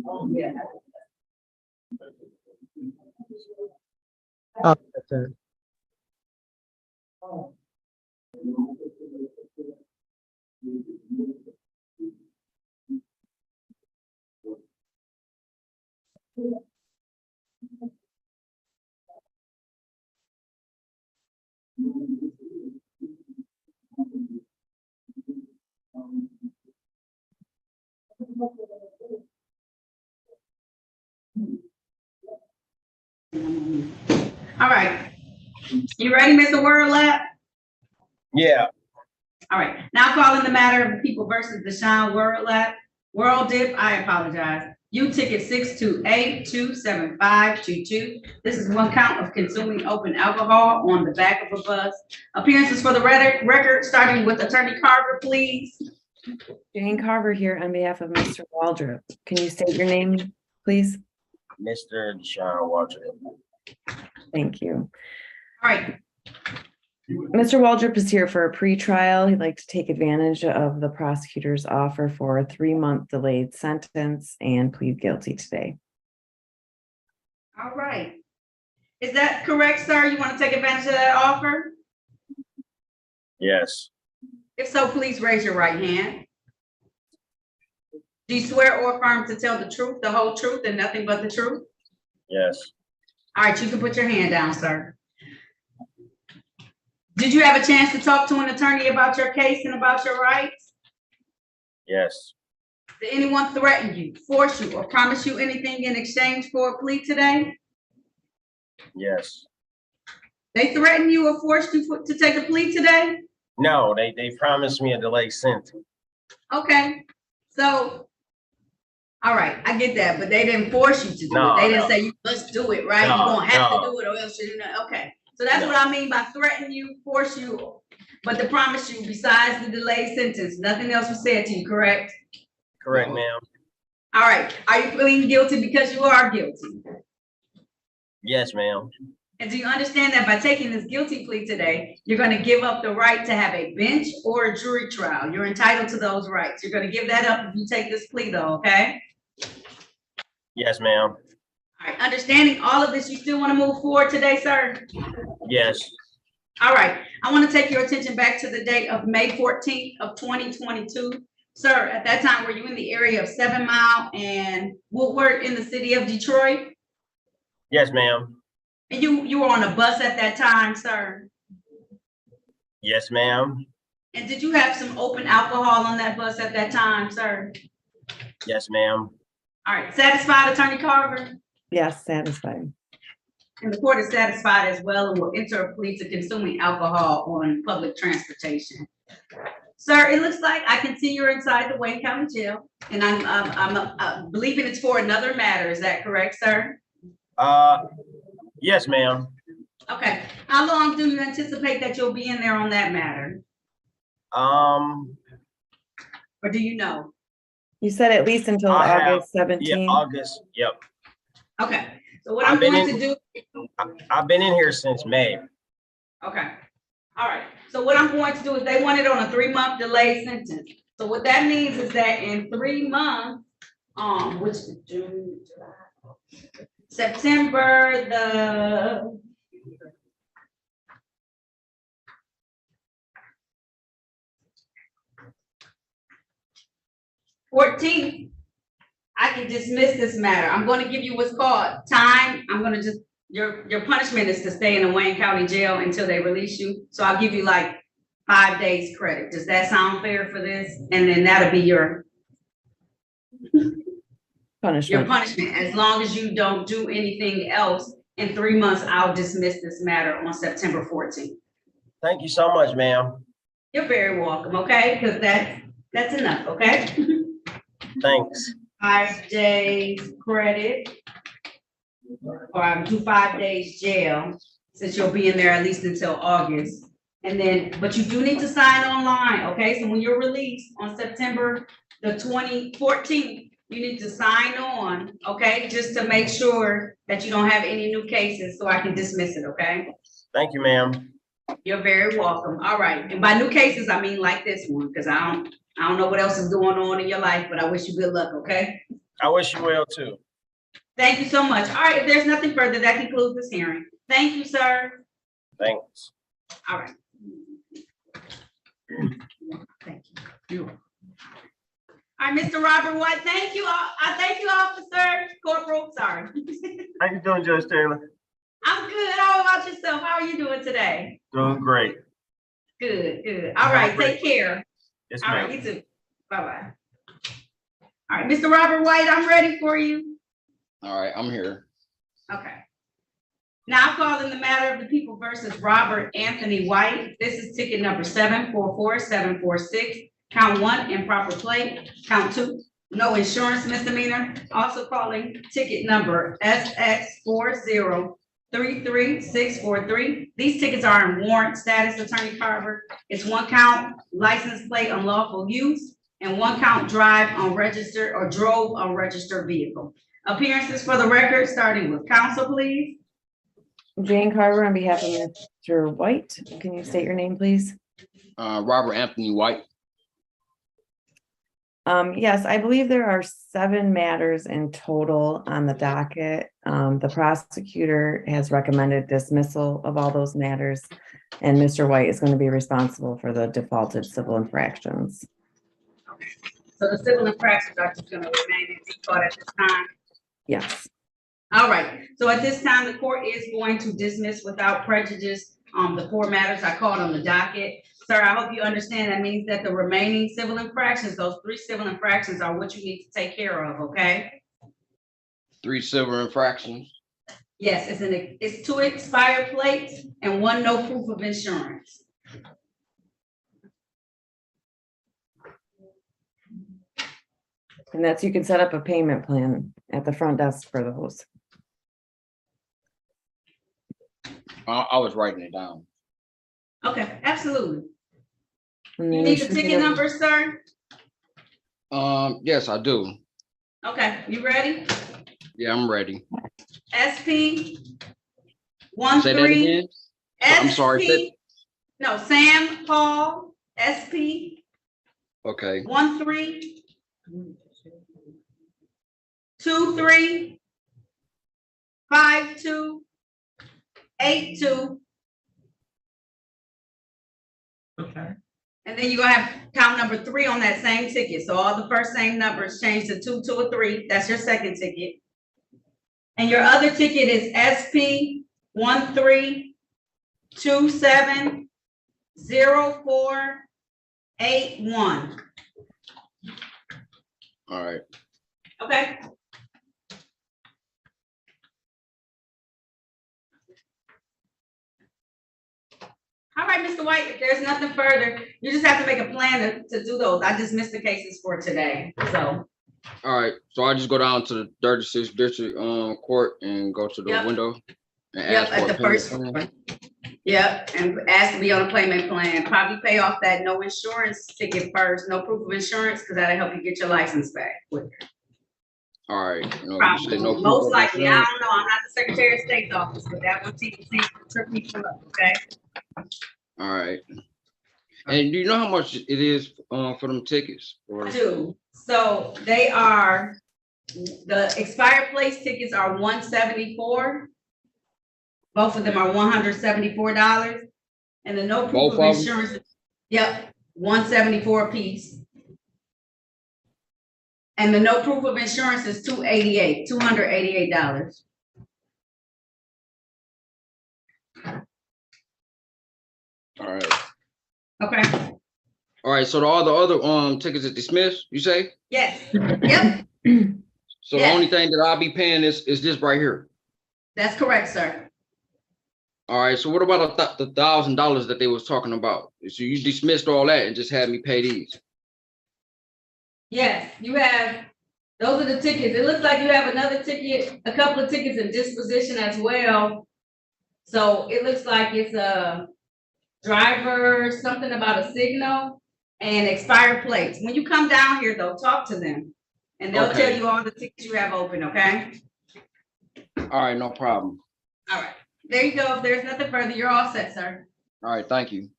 Oh, that's it. All right. You ready, Mr. Wordlap? Yeah. All right. Now calling the matter of the people versus Deshaun Wordlap. World Dip, I apologize. U ticket 628-27522. This is one count of consuming open alcohol on the back of a bus. Appearances for the record, starting with Attorney Carver, please. Jane Carver here on behalf of Mr. Waldrop. Can you state your name, please? Mr. Deshaun Waldrop. Thank you. All right. Mr. Waldrop is here for a pretrial. He'd like to take advantage of the prosecutor's offer for a 3-month delayed sentence and plead guilty today. All right. Is that correct, sir? You want to take advantage of that offer? Yes. If so, please raise your right hand. Do you swear or affirm to tell the truth, the whole truth, and nothing but the truth? Yes. All right, you can put your hand down, sir. Did you have a chance to talk to an attorney about your case and about your rights? Yes. Did anyone threaten you, force you, or promise you anything in exchange for a plea today? Yes. They threatened you or forced you to take a plea today? No, they promised me a delayed sentence. Okay, so, all right, I get that, but they didn't force you to do No, it. They didn't no. say you must do it, right? No, You're gonna have no. to do it or else you're not, okay. So that's No. what I mean by threaten you, force you, but to promise you, besides the delayed sentence, nothing else was said to you, correct? Correct, ma'am. All right, are you pleading guilty because you are guilty? Yes, ma'am. And do you understand that by taking this guilty plea today, you're gonna give up the right to have a bench or a jury trial? You're entitled to those rights. You're gonna give that up if you take this plea though, okay? Yes, ma'am. All right, understanding all of this, you still wanna move forward today, sir? Yes. All right, I wanna take your attention back to the date of May 14th of 2022. Sir, at that time, were you in the area of 7 Mile and Woodward in the city of Detroit? Yes, ma'am. And you were on a bus at that time, sir? Yes, ma'am. And did you have some open alcohol on that bus at that time, sir? Yes, ma'am. All right, satisfied, Attorney Carver? Yes, satisfied. And the court is satisfied as well and will enter a plea to consuming alcohol on public transportation. Sir, it looks like I can see you're inside the Wayne County Jail, and I'm believing it's for another matter. Is that correct, sir? Yes, ma'am. Okay. How long do you anticipate that you'll be in there on that matter? Or do you know? You said at least until August 17th. Yeah, August. Yep. Okay. So what I'm going to do. I've been in here since May. Okay. All right. So what I'm going to do is they want it on a 3-month delayed sentence. So what that means is that in 3 months, which is June, July, September the 14th, I can dismiss this matter. I'm going to give you what's called time. I'm going to just, your punishment is to stay in the Wayne County Jail until they release you. So I'll give you like 5 days credit. Does that sound fair for this? And then that'll be your punishment. As long as you don't do anything else in 3 months, I'll dismiss this matter on September 14th. Thank you so much, ma'am. You're very welcome, okay? Because that's enough, okay? Thanks. 5 days credit, or I'll do 5 days jail, since you'll be in there at least until August. And then, but you do need to sign online, okay? So when you're released on September the 14th, you need to sign on, okay? Just to make sure that you don't have any new cases so I can dismiss it, okay? Thank you, ma'am. You're very welcome. All right. And by new cases, I mean like this one, because I don't know what else is going on in your life, but I wish you good luck, okay? I wish you well too. Thank you so much. All right, if there's nothing further, that concludes this hearing. Thank you, sir. Thanks. All right. Thank you. All right, Mr. Robert White, thank you. I thank you, officer, corporal, sorry. How you doing, Judge Taylor? I'm good. How about yourself? How are you doing today? Doing great. Good, good. All right, take care. Yes, All right, ma'am. you too. Bye-bye. All right, Mr. Robert White, I'm ready for you. All right, I'm here. Okay. Now I'm calling the matter of the people versus Robert Anthony White. This is ticket number 744746. Count 1, improper plate. Count 2, no insurance misdemeanor. Also calling ticket number SX4033643. These tickets are in warrant status, Attorney Carver. It's 1 count license plate unlawful use and 1 count drive unregistered or drove unregistered vehicle. Appearances for the record, starting with counsel, please. Jane Carver on behalf of Mr. White. Can you state your name, please? Robert Anthony White. Yes, I believe there are 7 matters in total on the docket. The prosecutor has recommended dismissal of all those matters, and Mr. White is going to be responsible for the defaulted civil infractions. So the civil infractions are just gonna remain in default at this time. Yes. All right, so at this time, the court is going to dismiss without prejudice the 4 matters I called on the docket. Sir, I hope you understand that means that the remaining civil infractions, those 3 civil infractions are what you need to take care of, okay? 3 civil infractions. Yes, it's 2 expired plates and 1 no proof of insurance. And that's, you can set up a payment plan at the front desk for those. I was writing it down. Okay, absolutely. And You then need should the be ticket able- number, sir? Yes, I do. Okay, you ready? Yeah, I'm ready. SP Say that again. I'm sorry. SP, no, Sam Paul, SP Okay. 13235282. Okay. And then you're gonna have count number 3 on that same ticket. So all the first same numbers change to 2, 2, or 3. That's your second ticket. And your other ticket is SP 13270481. All right. Okay. All right, Mr. White, if there's nothing further, you just have to make a plan to do those. I just missed the cases for today, so. All right. So I just go down to the 36th district court and go to the Yep. window and Yep, ask at for the a payment first plan. one. Yep, and ask to be on a payment plan. Probably pay off that no insurance ticket first, no proof of insurance, because that'll help you get your license back quicker. All right. You Probably, said no proof most of likely, I insurance? don't know, I'm not the Secretary of State's office, but that one seems to trip people up, okay? All right. And do you know how much it is for them tickets? Or I do, so they are, the expired place tickets are $174. Both of them are $174, and the no proof Both of of 'em? insurance, yep, $174 a piece. And the no proof of insurance is $288. all right. Okay, All right. So all the other tickets are dismissed, you say? yes, yep, So the Yes. only thing that I'll be paying is this right here. that's correct, sir. All right. So what about the $1,000 that they was talking about? So you dismissed all that and just had me pay these? Yes, you have, those are the tickets. It looks like you have another ticket, a couple of tickets in disposition as well. So it looks like it's a driver, something about a signal and expired plates. When you come down here though, talk to them. And they'll Okay. tell you all the tickets you have open, okay? All right. No problem. All right, there you go. If there's nothing further, you're all set, sir. All right. Thank you.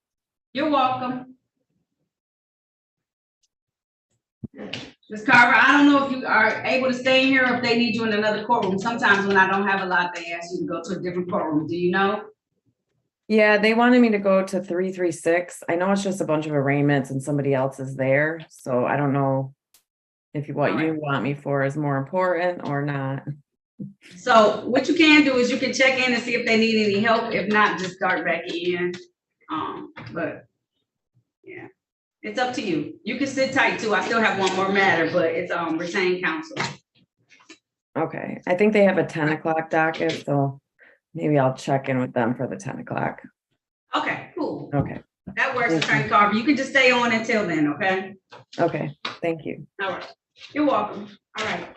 You're welcome. Ms. Carver, I don't know if you are able to stay in here or if they need you in another courtroom. Sometimes when I don't have a lot, they ask you to go to a different courtroom. Do you know? Yeah, they wanted me to go to 336. I know it's just a bunch of arraignments and somebody else is there, so I don't know if what you want me for is more important or not. So what you can do is you can check in and see if they need any help. If not, just start back in. But yeah, it's up to you. You can sit tight too. I still have one more matter, but it's retained counsel. Okay, I think they have a 10 o'clock docket, so maybe I'll check in with them for the 10 o'clock. Okay, cool. Okay, That works, Thank Attorney Carver. You can just stay on until then, okay? okay, thank you. All right. You're welcome. All right.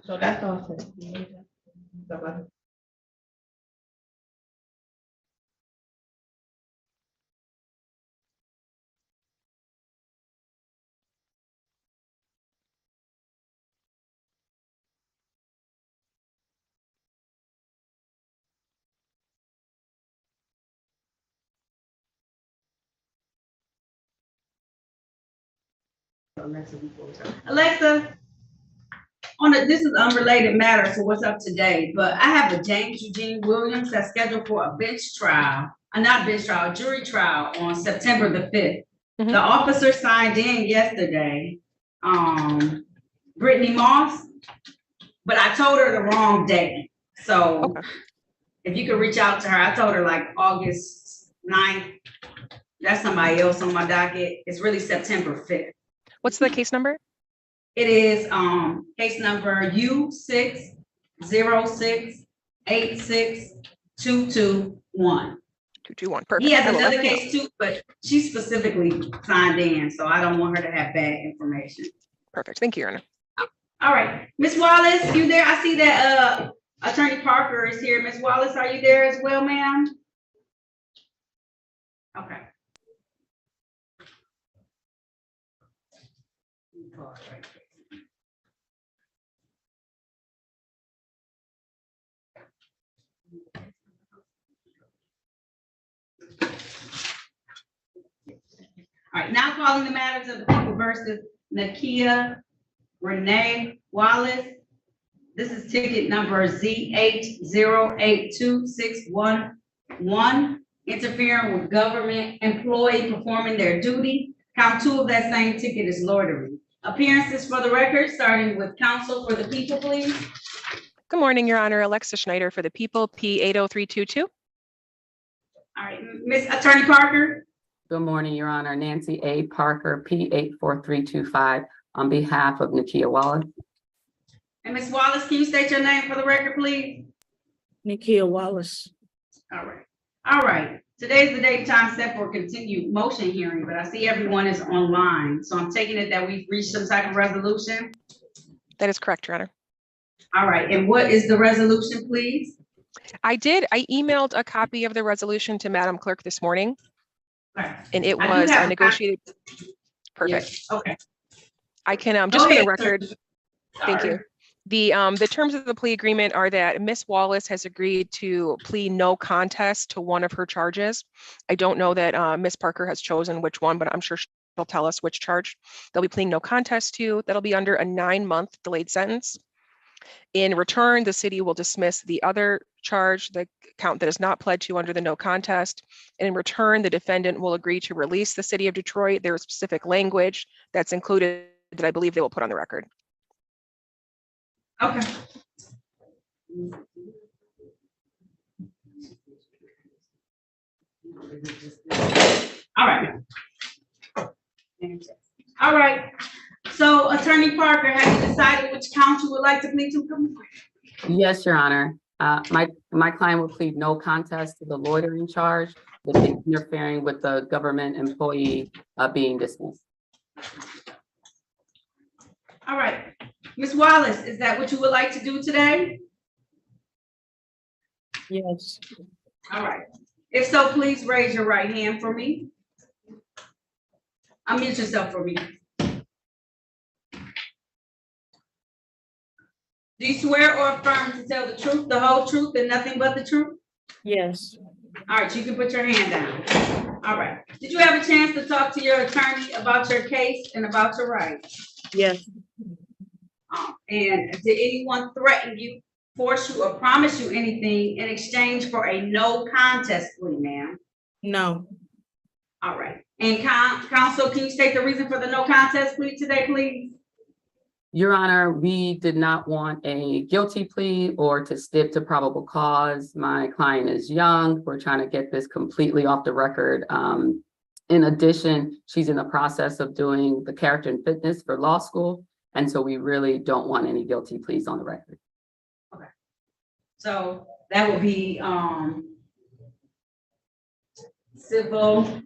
So that's all. Alexa, this is unrelated matter to what's up today, but I have a James Eugene Williams that's scheduled for a bench trial, not bench trial, jury trial on September the 5th. The officer signed in yesterday, Brittany Moss, but I told her the wrong day. So if you could reach out to her, I told her like August 9th. That's somebody else on my docket. It's really September 5th. What's the case number? It is case number U606862221. 221. Perfect. He has I will let another her know. case too, but she specifically signed in, so I don't want her to have bad information. Perfect. Thank you, Your Honor. All right, Ms. Wallace, you there? I see that Attorney Parker is here. Ms. Wallace, are you there as well, ma'am? Okay. All right, now calling the matters of the people versus Nakia Renee Wallace. This is ticket number Z80826111, interfering with government employee performing their duty. Count 2 of that same ticket is loitering. Appearances for the record, starting with counsel for the people, please. Good morning, Your Honor. Alexa Schneider for the people, P80322. All right, Miss Attorney Parker. Good morning, Your Honor. Nancy A. Parker, P84325, on behalf of Nakia Wallace. And Ms. Wallace, can you state your name for the record, please? Nakia Wallace. All right. All right. Today's the date and time set for a continued motion hearing, but I see everyone is online. So I'm taking it that we've reached some type of resolution. That is correct, Your Honor. All right. And what is the resolution, please? I emailed a copy of the resolution to Madam Clerk this morning, and it I do was have a negotiated. Perfect. Yes. Okay. I can, just for the ahead, record, sir. thank you. The terms of the plea agreement are that Ms. Wallace has agreed to plead no contest to one of her charges. I don't know that Ms. Parker has chosen which one, but I'm sure she'll tell us which charge they'll be pleading no contest to. That'll be under a 9-month delayed sentence. In return, the city will dismiss the other charge, the count that is not pled to under the no contest. And in return, the defendant will agree to release the city of Detroit. There is specific language that's included that I believe they will put on the record. Okay. All right. All right. So Attorney Parker, have you decided which count you would like to plead to? Yes, Your Honor. My client will plead no contest to the loitering charge, the interfering with the government employee being dismissed. All right. Ms. Wallace, is that what you would like to do today? Yes. All right. If so, please raise your right hand for me. Unmute yourself for me. Do you swear or affirm to tell the truth, the whole truth, and nothing but the truth? Yes. All right, you can put your hand down. All right. Did you have a chance to talk to your attorney about your case and about your rights? Yes. And did anyone threaten you, force you, or promise you anything in exchange for a no contest plea, ma'am? No. All right. And counsel, can you state the reason for the no contest plea today, please? Your Honor, we did not want a guilty plea or to stick to probable cause. My client is young. We're trying to get this completely off the record. In addition, she's in the process of doing the character and fitness for law school. And so we really don't want any guilty pleas on the record. So that would be, civil.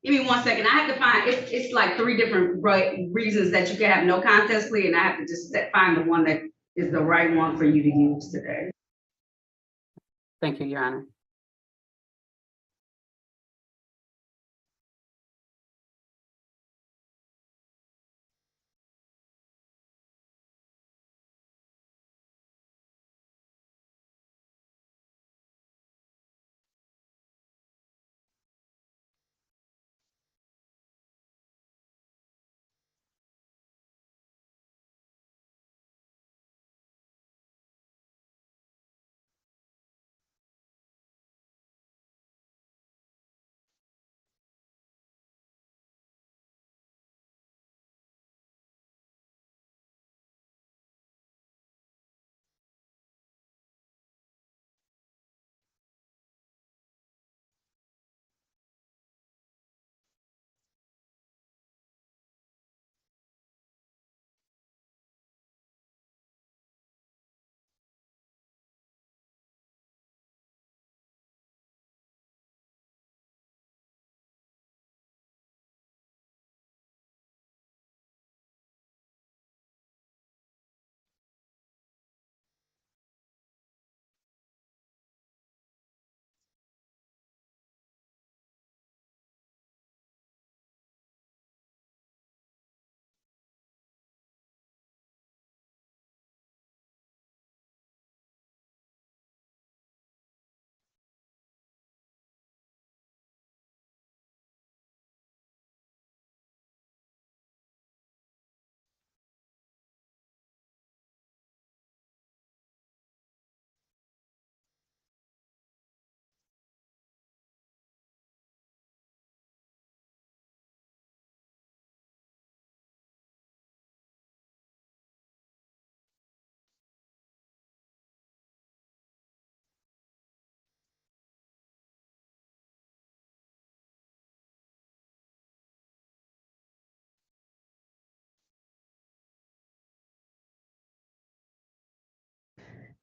Give me 1 second. I have to find, it's like 3 different reasons that you can have no contest plea, and I have to just find the one that is the right one for you to use today. Thank you, Your Honor.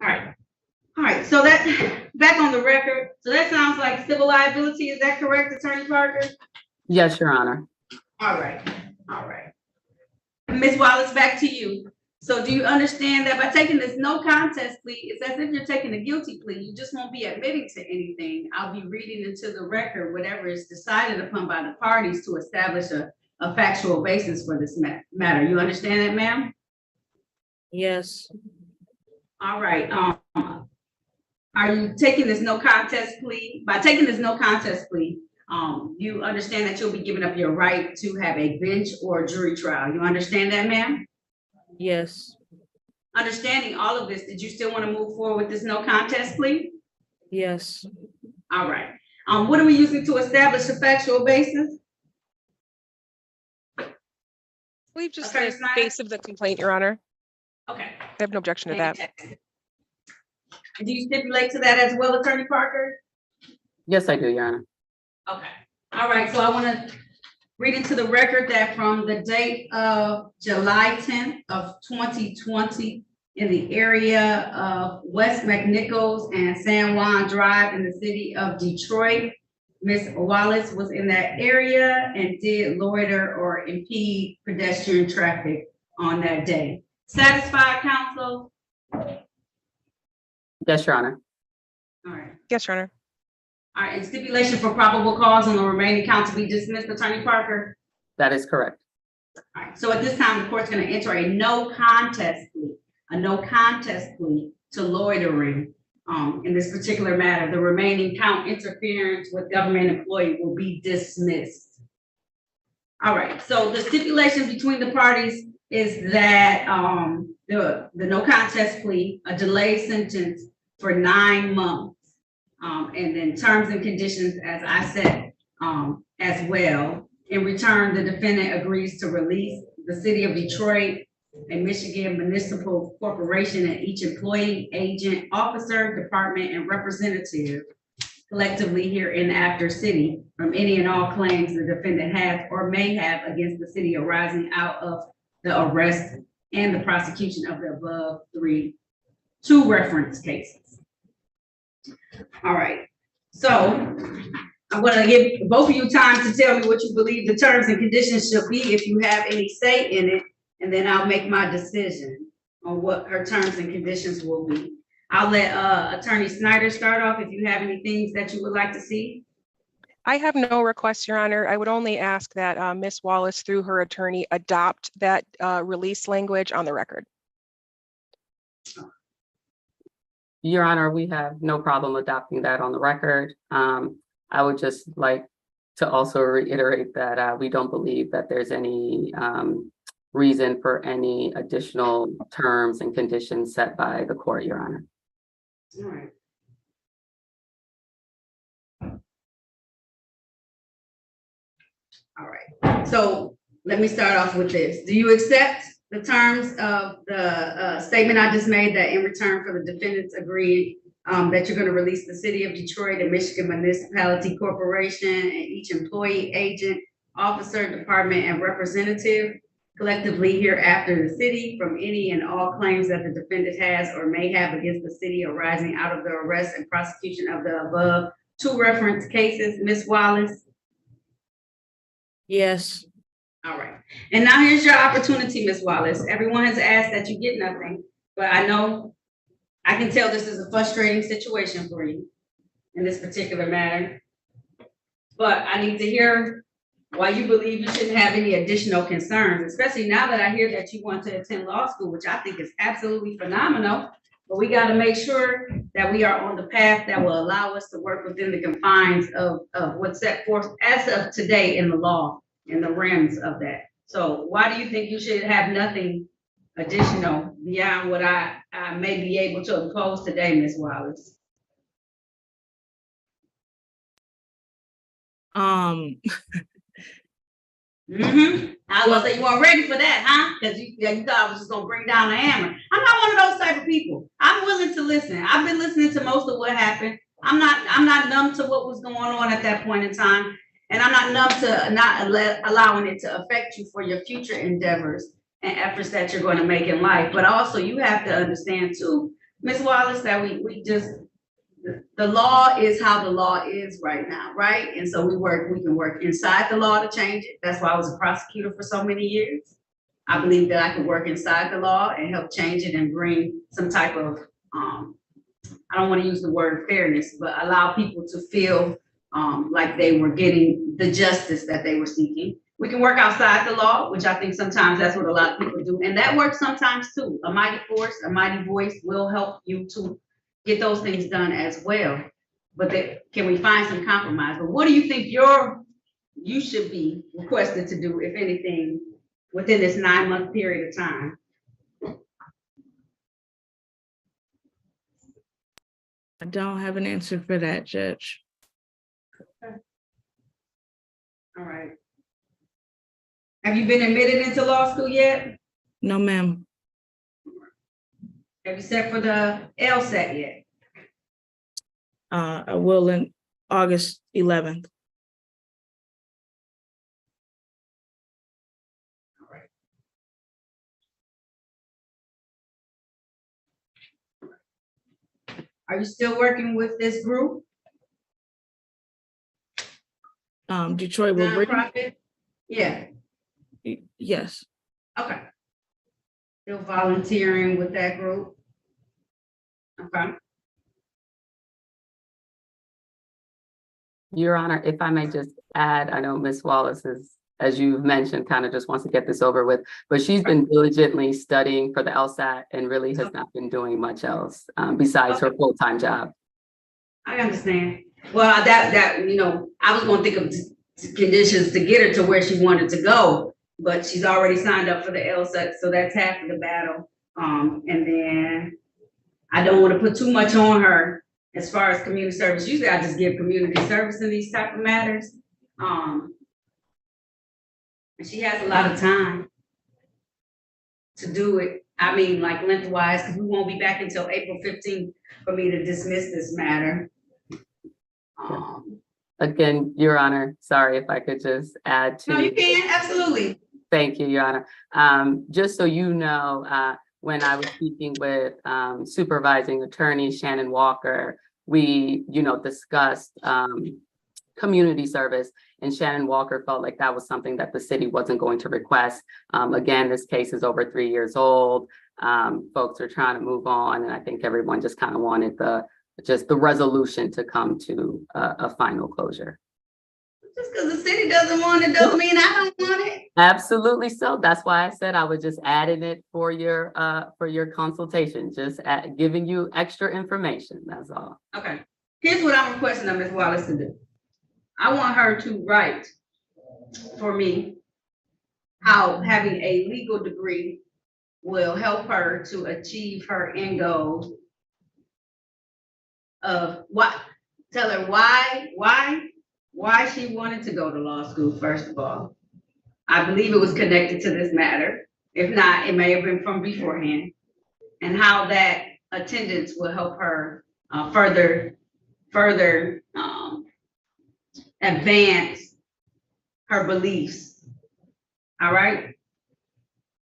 All right, so that, back on the record, so that sounds like civil liability, is that correct, Attorney Parker? Yes, Your Honor. All right. Ms. Wallace, back to you. So do you understand that by taking this no contest plea, it's as if you're taking a guilty plea, you just won't be admitting to anything. I'll be reading into the record whatever is decided upon by the parties to establish a factual basis for this matter. You understand that, ma'am? Yes, All right, are you taking this no contest plea? By taking this no contest plea, you understand that you'll be giving up your right to have a bench or jury trial. You understand that, ma'am? yes, Understanding all of this, did you still want to move forward with this no contest plea? yes, All right. What are we using to establish a factual basis? We've just Okay, the Snyder? face of the complaint, Your Honor. Okay. I have no objection to that. Do you stipulate to that as well, Attorney Parker? Yes, I do, Your Honor. Okay. All right, so I want to read into the record that from the date of July 10th of 2020 in the area of West McNichols and San Juan Drive in the city of Detroit, Ms. Wallace was in that area and did loiter or impede pedestrian traffic on that day. Satisfied, counsel? Yes, Your Honor. All right. Yes, Your Honor. All right, and stipulation for probable cause on the remaining count to be dismissed, Attorney Parker? That is correct. All right, so at this time, the court's gonna enter a no contest plea to loitering in this particular matter. The remaining count, interference with government employee, will be dismissed. All right, so the stipulation between the parties is that the no contest plea, a delayed sentence for 9 months. And then terms and conditions, as I said, as well. In return, the defendant agrees to release the city of Detroit, a Michigan municipal corporation, and each employee, agent, officer, department, and representative collectively hereinafter city from any and all claims the defendant has or may have against the city arising out of the arrest and the prosecution of the above two reference cases. All right, so I'm gonna give both of you time to tell me what you believe the terms and conditions should be, if you have any say in it, and then I'll make my decision on what her terms and conditions will be. I'll let Attorney Snyder start off if you have any things that you would like to see. I have no requests, Your Honor. I would only ask that Ms. Wallace, through her attorney, adopt that release language on the record. Your Honor, we have no problem adopting that on the record. I would just like to also reiterate that we don't believe that there's any reason for any additional terms and conditions set by the court, Your Honor. All right. All right, so let me start off with this. Do you accept the terms of the statement I just made, that in return for the defendants agreed that you're going to release the city of Detroit and Michigan Municipality Corporation and each employee, agent, officer, department, and representative collectively hereafter the city from any and all claims that the defendant has or may have against the city arising out of the arrest and prosecution of the above two reference cases? Ms. Wallace? yes, All right, and now here's your opportunity, Ms. Wallace. Everyone has asked that you get nothing, but I know, I can tell this is a frustrating situation for you in this particular matter. But I need to hear why you believe you shouldn't have any additional concerns, especially now that I hear that you want to attend law school, which I think is absolutely phenomenal. But we got to make sure that we are on the path that will allow us to work within the confines of what's set forth as of today in the law, in the realms of that. So why do you think you should have nothing additional beyond what I may be able to impose today, Ms. Wallace? I was gonna say you weren't ready for that, huh? Because you thought I was just gonna bring down the hammer. I'm not one of those type of people. I'm willing to listen. I've been listening to most of what happened. I'm not numb to what was going on at that point in time, and I'm not numb to not allowing it to affect you for your future endeavors and efforts that you're going to make in life. But also, you have to understand too Ms. Wallace, that we just, the law is how the law is right now, right? And so we can work inside the law to change it. That's why I was a prosecutor for so many years. I believe that I could work inside the law and help change it and bring some type of, I don't want to use the word fairness, but allow people to feel like they were getting the justice that they were seeking. We can work outside the law, which I think sometimes that's what a lot of people do. And that works sometimes too. A mighty force, a mighty voice will help you to get those things done as well. But can we find some compromise? But what do you think you should be requested to do, if anything, within this 9-month period of time? I don't have an answer for that, Judge. All right. Have you been admitted into law school yet? No, ma'am. Have you set for the LSAT yet? I will in August 11th. All right. Are you still working with this group? Detroit will bring, Nonprofit? Yeah, yes, okay. Still volunteering with that group? Okay. Your Honor, if I may just add, I know Ms. Wallace is, as you've mentioned, kind of just wants to get this over with, but she's been diligently studying for the LSAT and really has not been doing much else besides her full-time job. I understand. Well, that, you know, I was gonna think of conditions to get her to where she wanted to go, but she's already signed up for the LSAT, so that's half of the battle. And then I don't wanna put too much on her as far as community service. Usually I just give community service in these type of matters. And she has a lot of time to do it. I mean, like lengthwise, because we won't be back until April 15th for me to dismiss this matter. Again, Your Honor, sorry if I could just add to. No, you can, absolutely. Thank you, Your Honor. Just so you know, when I was speaking with supervising attorney Shannon Walker, we, discussed community service, and Shannon Walker felt like that was something that the city wasn't going to request. Again, this case is over 3 years old. Folks are trying to move on, and I think everyone just kind of wanted the resolution to come to a final closure. Just because the city doesn't want it doesn't mean I don't want it. Absolutely so. That's why I said I was just adding it for your consultation, just giving you extra information. That's all. Okay. Here's what I'm requesting of Ms. Wallace to do. I want her to write for me how having a legal degree will help her to achieve her end goal of what, tell her why she wanted to go to law school, first of all. I believe it was connected to this matter. If not, it may have been from beforehand. And how that attendance will help her further advance her beliefs. All right?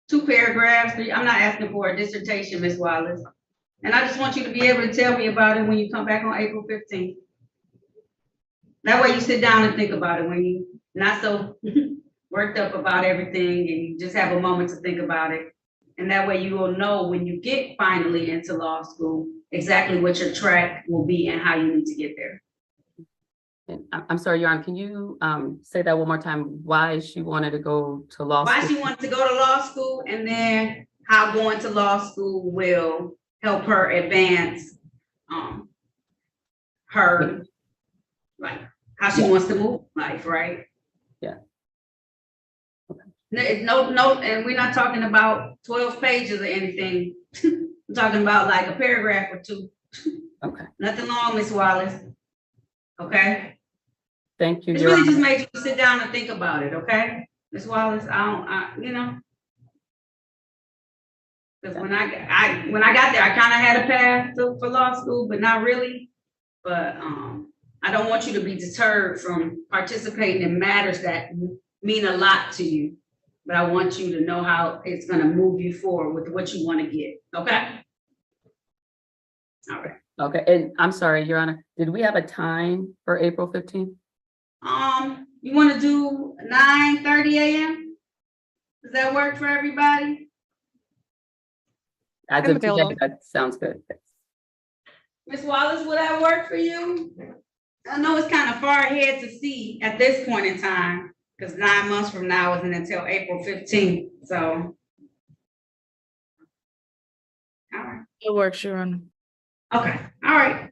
2 paragraphs. I'm not asking for a dissertation, Ms. Wallace. And I just want you to be able to tell me about it when you come back on April 15th. That way you sit down and think about it when you not so worked up about everything and you just have a moment to think about it. And that way you will know when you get finally into law school, exactly what your track will be and how you need to get there. And I'm sorry, Your Honor, can you say that one more time? Why she wanted to go to law school? Why she wanted to go to law school, and then how going to law school will help her advance her, like, how she wants to move life, right? Yeah. No, and we're not talking about 12 pages or anything. I'm talking about like a paragraph or 2. Okay. Nothing long, Ms. Wallace. Okay? Thank you, It's Your really Honor. just makes you sit down and think about it, okay? Ms. Wallace, because when I got there, I kind of had a path for law school, but not really. But I don't want you to be deterred from participating in matters that mean a lot to you. But I want you to know how it's going to move you forward with what you want to get. Okay? All right. Okay, and I'm sorry, Your Honor, did we have a time for April 15th? You wanna do 9:30 a.m.? Does that work for everybody? As I'm of today, available. that sounds good. Ms. Wallace, will that work for you? I know it's kind of far ahead to see at this point in time, because 9 months from now isn't until April 15th, so. All right, It works, Your Honor. okay, all right.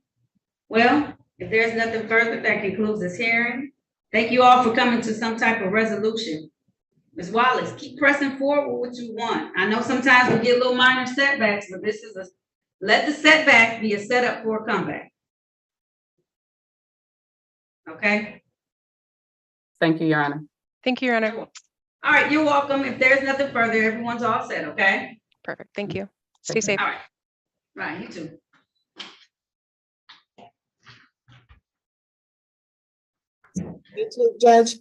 Well, if there's nothing further, that concludes this hearing. Thank you all for coming to some type of resolution. Ms. Wallace, keep pressing forward with what you want. I know sometimes we get little minor setbacks, but this is let the setback be a setup for a comeback. Okay? Thank you, Your Honor. Thank you, Your Honor. All right, you're welcome. If there's nothing further, everyone's all set, okay? Perfect. Thank you. Stay Thank you. safe. All right. Right, you too. You too, Judge.